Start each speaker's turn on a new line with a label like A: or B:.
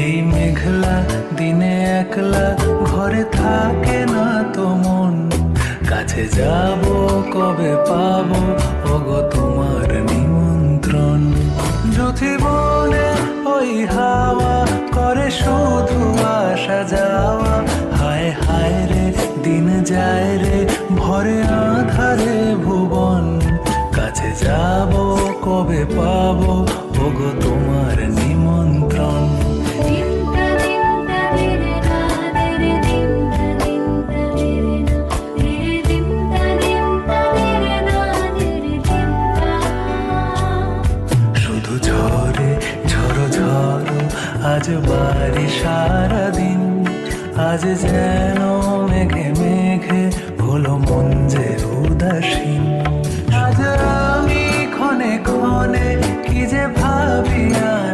A: এই মেঘলা দিনে একলা ঘরে থাকে না তো মন, কাছে যাব কবে পাবো ওগো তোমার নিমন্ত্রণ। যুথিবনে ওই হাওয়া করে শুধু আসা যাওয়া, হায় হায় রে দিন যায় রে ভরে আধারে ভুবন, কাছে যাব কবে পাবো ওগো তোমার নিমন্ত্রণ। শুধু ঝরে ঝড়ো ঝড়ো আজ বাড়ি সারাদিন, আজ যেন মেঘে মেঘে হলো মন যে উদাসীন। আজ আমি ক্ষণে ক্ষণে কি যে ভাবি আর